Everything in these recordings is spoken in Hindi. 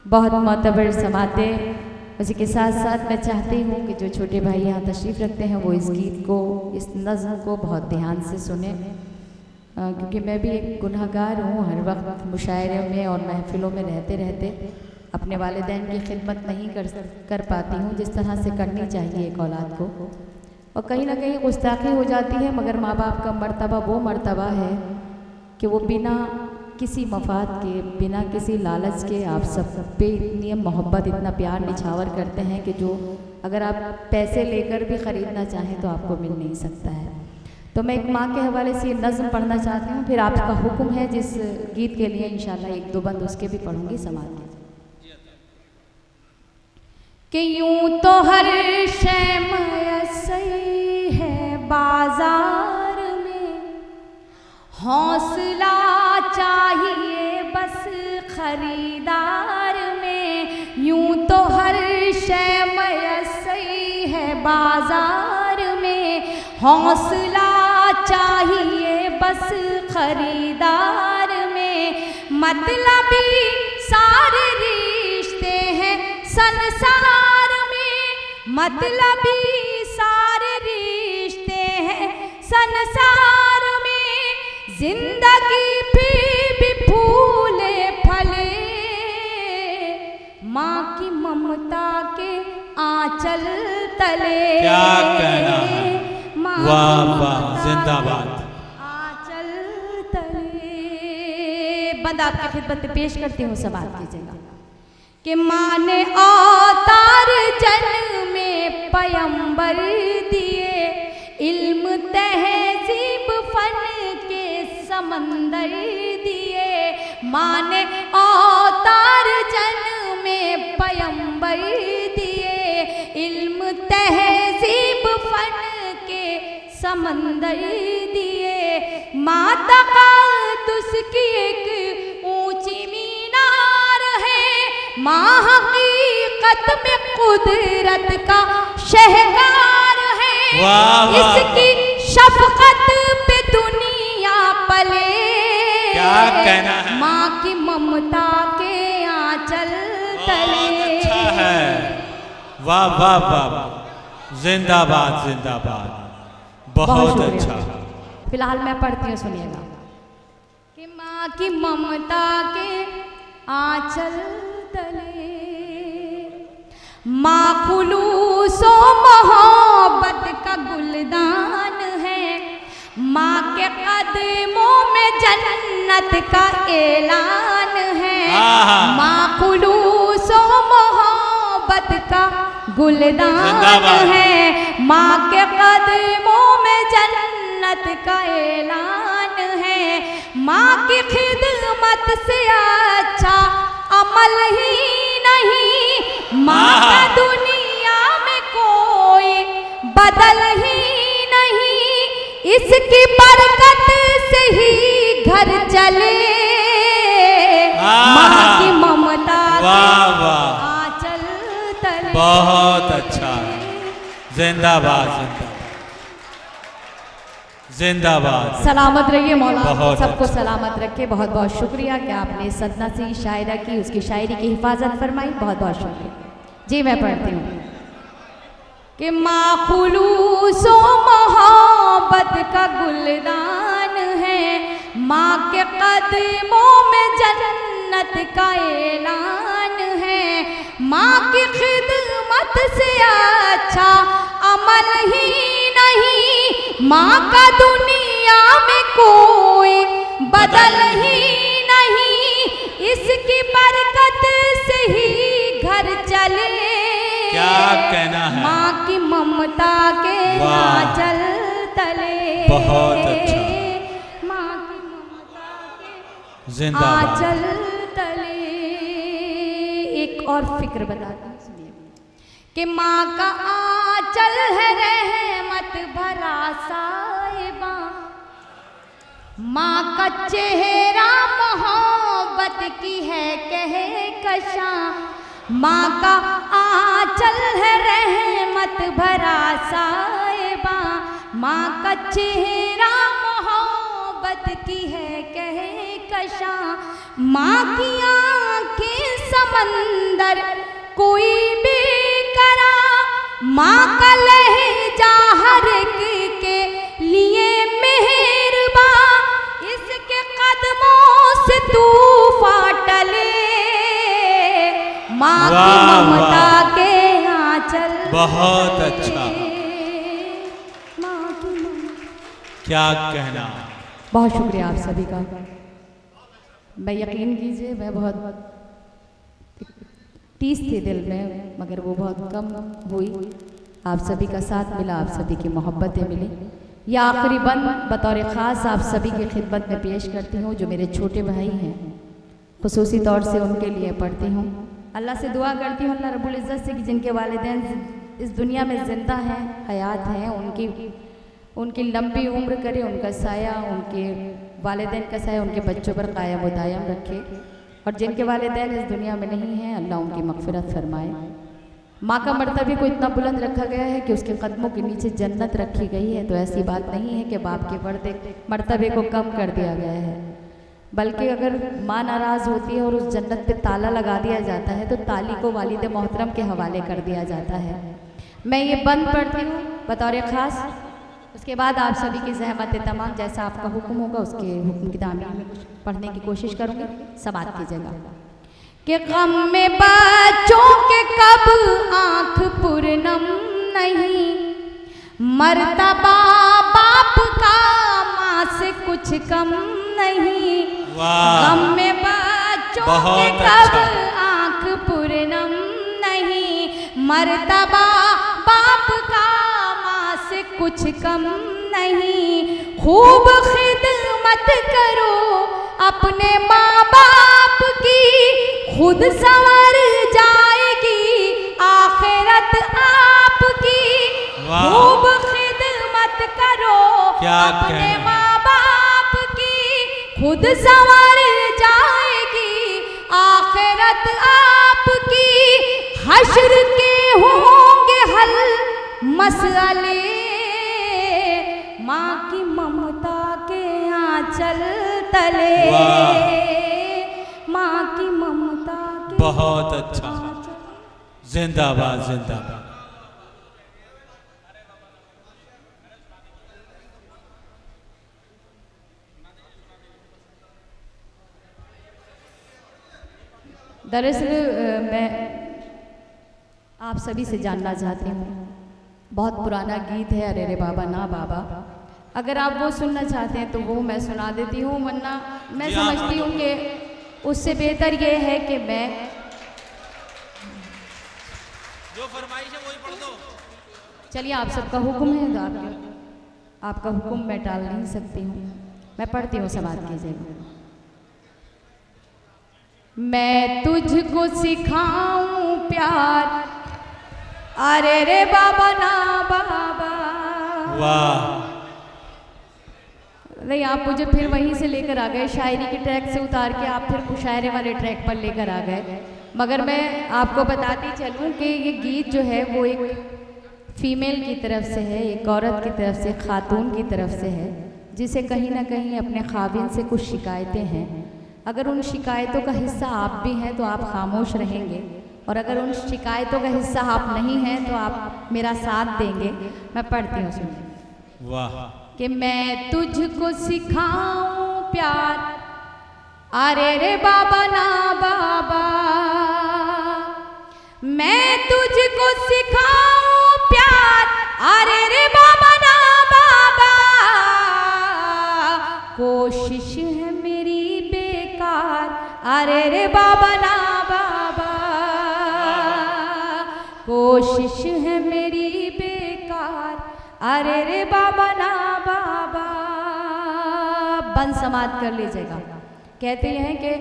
बहुत मोतबर समाते। उसी के साथ साथ मैं चाहती हूँ कि जो छोटे भाई यहाँ तशरीफ़ रखते हैं वो इस गीत को, इस नज़्म को बहुत ध्यान से सुने, क्योंकि मैं भी एक गुनहगार हूँ। हर वक्त मुशायरे में और महफिलों में रहते रहते अपने वालिदैन की खिदमत नहीं कर पाती हूँ जिस तरह से करनी चाहिए एक औलाद को, और कहीं ना कहीं गुस्ताखी हो जाती है। मगर माँ बाप का मर्तबा वो मर्तबा है कि वो बिना किसी मफाद के, बिना किसी लालच के आप सब पे इतनी मोहब्बत, इतना प्यार निछावर करते हैं कि जो अगर आप पैसे लेकर भी ख़रीदना चाहें तो आपको मिल नहीं सकता है। तो मैं एक माँ के हवाले से ये नज़्म पढ़ना चाहती हूँ, फिर आपका हुक्म है जिस गीत के लिए इंशाल्लाह एक दो बंद उसके भी पढ़ूँगी, समाज कि यूं तो हर शय मयसर है बाजार में, हौसला चाहिए बस खरीदार में। यूं तो हर शय मयसर है बाजार में, हौसला चाहिए बस खरीदार में। मतलबी सारे रिश्ते हैं संसार में, मतलबी सारे रिश्ते हैं संसार में। जिंदगी भी फूले फले, माँ की ममता के आंचल तले। क्या कहना है, वाह वाह, जिंदाबाद। आंचल तले बंद आपकी खिदमत में पेश करती हूँ, समाज कीजिएगा कि माँ ने अवतार जन्म में पयंबर दिए, इल्म तहजीब फन के समंदर दिए। माँ ने अवतार जन्म में पयंबर दिए, इल्म तहजीब फन के समंदर दिए। माँ तक़द्दुस की एक ऊंची मीनार है, माँ हकीकत में कुदरत का शहकार है। वाह वाह, इसकी शफकत पे दुनिया पले। क्या कहना है, माँ की ममता के आंचल तले। अच्छा है, वाह वाह वाह, जिंदाबाद जिंदाबाद, बहुत अच्छा। फिलहाल मैं पढ़ती हूँ, सुनिएगा कि माँ की ममता के आंचल तले, माँ खुलूसो मोहब्बत का गुलदान है। माँ के कदमों में जन्नत का ऐलान है। माँ खुलूसो मोहब्बत का गुलदान है। माँ के कदमों में जन्नत का ऐलान है। माँ की खिदमत से अच्छा अमल ही नहीं, माँ का दुनिया में कोई बदल ही नहीं। इसकी बरकत से ही घर चले, माँ की ममता के आंचल तले। बहुत अच्छा, जिंदाबाद जिंदाबाद जिंदाबाद। सलामत रहिए मौला, सबको अच्छा। सलामत रखे। बहुत बहुत शुक्रिया कि आपने सदना से शायरा की, उसकी शायरी की हिफाजत फरमाई। बहुत बहुत शुक्रिया जी। मैं पढ़ती हूँ कि माँ खुलूसो मोहब्बत का गुलदान है। माँ के कदमों में जन्नत का ऐलान है। माँ की खिदमत से अच्छा अमल ही नहीं, माँ का दुनिया में कोई बदल ही नहीं। इसकी बरकत से ही घर चले। क्या कहना है, माँ की ममता के आंचल तले। बहुत अच्छा, माँ की ममता के जिंदाबाद। आंचल तले। एक और फिक्र बताता हूँ, सुनिए कि माँ का आंचल है रहमत भरा साहिबा। माँ का चेहरा मोहब्बत की है कहकशां। माँ का आंचल है रहमत भरा साहिबा। माँ का चेहरा मोहब्बत की है कहकशां। कशा, माँ की आंखें समंदर कोई बेकरा, माँ का लहजा हर एक के लिए मेहरबा, इसके कदमों से तूफान टले, माँ की वाह, ममता वाह। के आंचल बहुत अच्छा। माँ की ममता। क्या कहना। बहुत शुक्रिया आप सभी का। मैं यकीन कीजिए मैं बहुत टीस थी दिल में, मगर वो बहुत कम हुई। आप सभी का साथ मिला, आप सभी की मोहब्बतें मिली। यह आखिरी बंद बतौर ख़ास आप सभी की खिदमत में पेश करती हूँ। जो मेरे छोटे भाई हैं, खुसूसी तौर से उनके लिए पढ़ती हूँ। अल्लाह से दुआ करती हूँ, अल्लाह रब्बुल इज़्ज़त से, कि जिनके वालिदैन इस दुनिया में ज़िंदा हैं, हयात हैं, उनकी लंबी उम्र करे, उनका साया, उनके वालिदैन का साया उनके बच्चों पर कायम व दायम रखे। और जिनके वालिदैन इस दुनिया में नहीं हैं, अल्लाह उनकी मग़फ़िरत फरमाए। माँ का मर्तबे को इतना बुलंद रखा गया है कि उसके कदमों के नीचे जन्नत रखी गई है। तो ऐसी बात नहीं है कि बाप के मर्तबे को कम कर दिया गया है, बल्कि अगर माँ नाराज़ होती है और उस जन्नत पे ताला लगा दिया जाता है, तो ताली को वालिद मोहतरम के हवाले कर दिया जाता है। मैं ये बंद पढ़ती हूँ बतौर ख़ास, उसके बाद आप सभी की ज़हमत तमाम, जैसा आपका हुक्म होगा उसके हुक्म की तामील में कुछ पढ़ने की कोशिश करूँगी। समात कीजिएगा कि गम में बच्चों के कब आंख पूर्णम नहीं, मर्तबा बाप का माँ से कुछ कम नहीं। वाह। गम में बच्चों के बहुत कब अच्छा। आंख पूर्णम नहीं, मर्तबा बाप का माँ से कुछ कम नहीं। खूब खिदमत करो अपने माँ बाप की, खुद संवर जाएगी आखिरत आपकी। वाह। खूब खिदमत करो क्या अपने कहना। माँ बाप की, खुद संवर जाएगी आखिरत आपकी। हश्र के होंगे हल मसले, माँ की ममता के आंचल तले, माँ की ममता के बहुत अच्छा। आंचल। जिंदाबाद जिंदाबाद। दरअसल मैं आप सभी से जानना चाहती हूँ, बहुत पुराना गीत है, अरे रे बाबा ना बाबा। अगर आप वो सुनना चाहते हैं तो वो मैं सुना देती हूँ, वरना मैं जी, आप समझती हूँ कि उससे बेहतर ये है कि मैं जो फरमाइश है वही पढ़ दो। चलिए आप सबका हुक्म है तो आपका हुक्म मैं टाल नहीं सकती हूँ। मैं पढ़ती हूँ, समाप्त कीजिएगा। मैं तुझको सिखाऊं प्यार, अरे रे बाबा ना बाबा। वाह। नहीं, आप मुझे फिर वहीं से लेकर आ गए, शायरी के ट्रैक से उतार के आप फिर मुशायरे वाले ट्रैक पर लेकर आ गए। मगर मैं आपको बताती चलूं कि ये गीत जो है वो एक फ़ीमेल की तरफ से है, एक औरत की तरफ से, खातून की तरफ से है, जिसे कहीं ना कहीं अपने खाविन से कुछ शिकायतें हैं। अगर उन शिकायतों का हिस्सा आप भी हैं तो आप खामोश रहेंगे, और अगर उन शिकायतों का हिस्सा आप नहीं हैं तो आप मेरा साथ देंगे। मैं पढ़ती हूँ, सुनिए। वाह। कि मैं तुझको सिखाऊं प्यार, अरे रे बाबा ना बाबा। मैं तुझको सिखाऊं प्यार, अरे रे बाबा ना बाबा। कोशिश है मेरी बेकार, अरे रे बाबा ना बाबा। कोशिश है मेरी बेकार, अरे रे बाबा ना बाबा। बंद समाप्त कर लीजिएगा। कहते हैं कि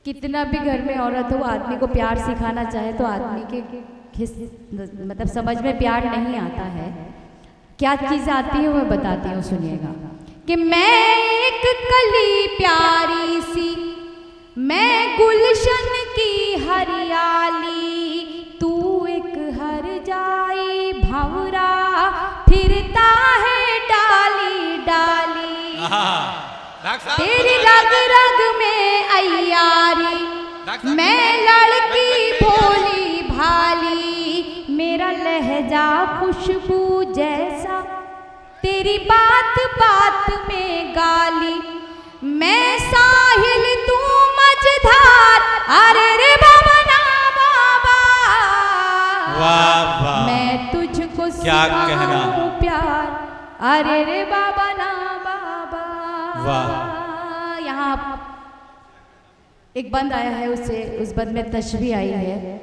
कितना भी घर में औरत हो, आदमी को प्यार सिखाना चाहे तो आदमी के मतलब समझ में प्यार नहीं आता है। क्या चीज़ आती है वो बताती हूँ, सुनिएगा। कि मैं एक कली प्यारी सी, मैं गुलशन की हरियाली, तू एक हर जाई भंवरा फिरता है डाली डाली। तेरी रग रग में अय्यारी, मैं लड़की भोली भाली, मेरा लहजा खुशबू जैसा, तेरी बात बात में गाली, मैं साहिल तू मझधार, अरे रे बाबा ना बाबा, वाह वाह, मैं तुझको क्या कहना। सिखाऊं प्यार, अरे रे बाबा ना बाबा। वाह। यहाँ एक बंद आया है, उससे उस बंद में तशबीह आई है।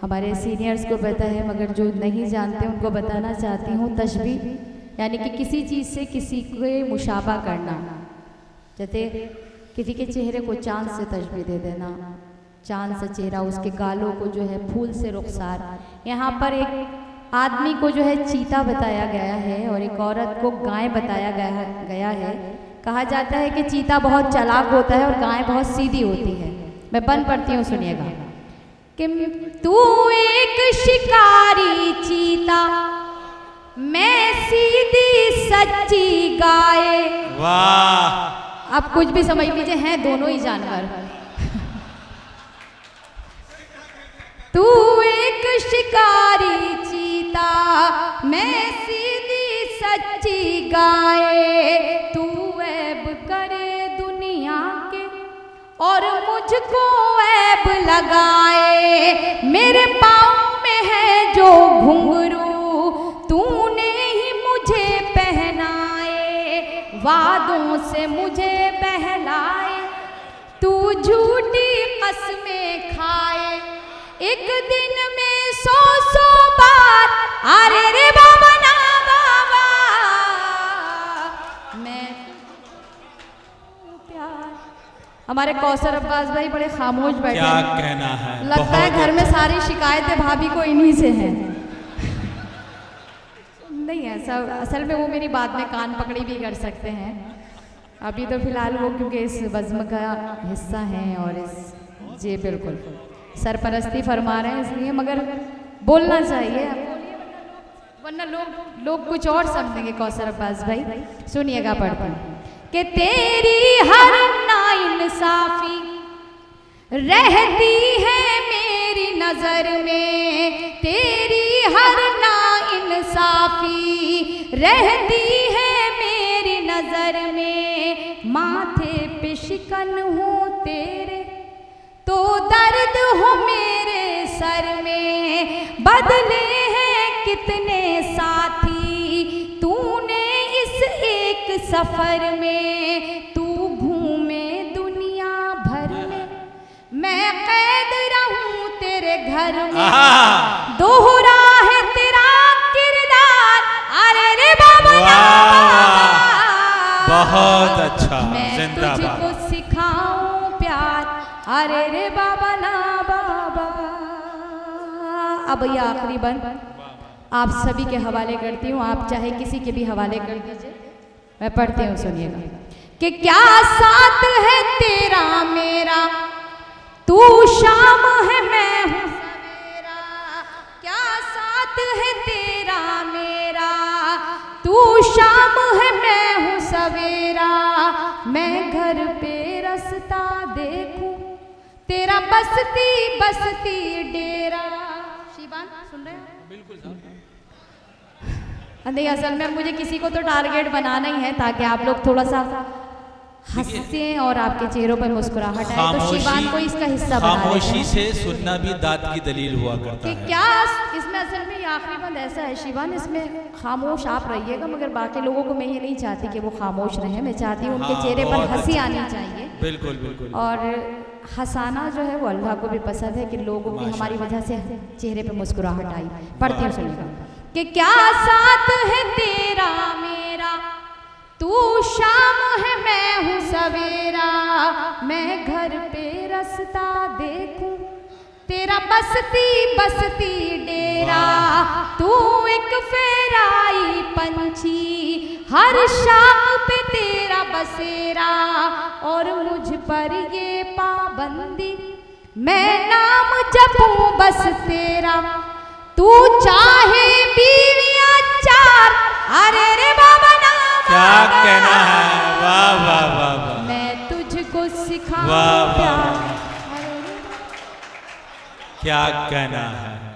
हमारे सीनियर्स को पता है, मगर जो नहीं जानते उनको बताना चाहती हूँ। तशबीह यानी कि किसी चीज़ से किसी को मुशाबा करना। जैसे किसी के चेहरे को चांद से तशबीह दे देना, चांद से चेहरा, उसके गालों को जो है फूल से रुखसार। यहाँ पर एक आदमी को जो है चीता बताया गया है और एक औरत को गाय बताया गया है। कहा जाता है कि चीता बहुत चालाक होता है और गाय बहुत सीधी होती है। मैं बन पढ़ती हूँ, सुनिएगा कि तू एक शिकारी चीता, मैं सीधी सच्ची गाय। वाह। आप कुछ भी समझ लीजिए, हैं दोनों ही जानवर। तू एक शिकारी चीता, मैं सीधी सच्ची गाय, तू ऐब करे दुनिया के और मुझको ऐब लगाए, मेरे पाँव में है जो घुंघरू तूने ही मुझे पहनाए, वादों से मुझे बहलाए, तू झूठी कसमें खाए, एक दिन में 100 बार, अरे रे बाबा ना बाबा, मैं प्यार। हमारे कौसर अब्बास भाई बड़े खामोश बैठे क्या हैं। कहना है, लगता है घर में सारी शिकायतें भाभी को इन्हीं से हैं। नहीं है सब, असल में वो मेरी बात में कान पकड़ी भी कर सकते हैं। अभी तो फिलहाल वो क्योंकि इस बज़्म का हिस्सा हैं और इस जी बिल्कुल सरपरस्ती फरमा रहे हैं, इसलिए मगर बोलना चाहिए, वरना लोग कुछ और समझेंगे। कौसर अब्बास भाई सुनिएगा, पढ़ती हूँ कि तेरी हर नाइंसाफी रहती है मेरी नजर में, तेरी हर नाइंसाफी रहती है मेरी नजर में, माथे पे शिकन हूँ तेरे तो दर्द हो मेरे सर में, बदले हैं कितने साथी तूने इस एक सफर में, तू घूमे दुनिया भर में, मैं कैद रहूं तेरे घर में, दोहरा है तेरा किरदार, अरे रे बाबा ना बाबा, बहुत अच्छा, मैं जिंदाबाद। तुझको सिखाऊं प्यार, अरे रे बाबा ना बाबा। अब ये आखिरी बंद आप सभी के हवाले करती हूँ, आप चाहे किसी के भी हवाले कर दीजिए। मैं पढ़ती हूँ, सुनिएगा कि क्या साथ है तेरा मेरा, तू शाम है मैं हूँ सवेरा, क्या साथ है तेरा मेरा, तू शाम है मैं हूँ सवेरा, मैं घर पे रास्ता देखूं तेरा बसती बसती डेरा। शिबान सुन रहे हैं? बिल्कुल। नहीं, असल में मुझे किसी को तो टारगेट बनाना ही है ताकि आप लोग थोड़ा सा हंसें और आपके चेहरों पर मुस्कुराहट आए, तो शिबान को इसका हिस्सा बना लेते खामोशी हैं। से सुनना भी दाद की दलील हुआ करता कि है। क्या इसमें असल में ये आखिरी बंद ऐसा है शिबान, इसमें खामोश आप रहिएगा, मगर बाकी लोगों को मैं ये नहीं चाहती कि वो खामोश रहें। मैं चाहती हूँ उनके हाँ, चेहरे पर बहुत हंसी अच्छा। आनी चाहिए। बिल्कुल बिल्कुल। और हंसाना जो है वो अल्लाह को भी पसंद है कि लोगों की हमारी वजह से चेहरे पे मुस्कुराहट आई। पढ़ती हूँ, सुनिएगा कि क्या साथ है तेरा मेरा, तू शाम है मैं हूँ सवेरा, मैं घर पे रास्ता देखूं तेरा बसती बसती डेरा, तू एक फेराई पंछी हर शाम पे तेरा बसेरा, और मुझ पर ये पाबंदी मैं नाम जपूं बस तेरा, तू चाहे बीवियां 4, अरे रे बाबा ना क्या कहना है, वाह वाह वाह वाह। सिखाओ वाह, वाह, प्यार। क्या कहना है।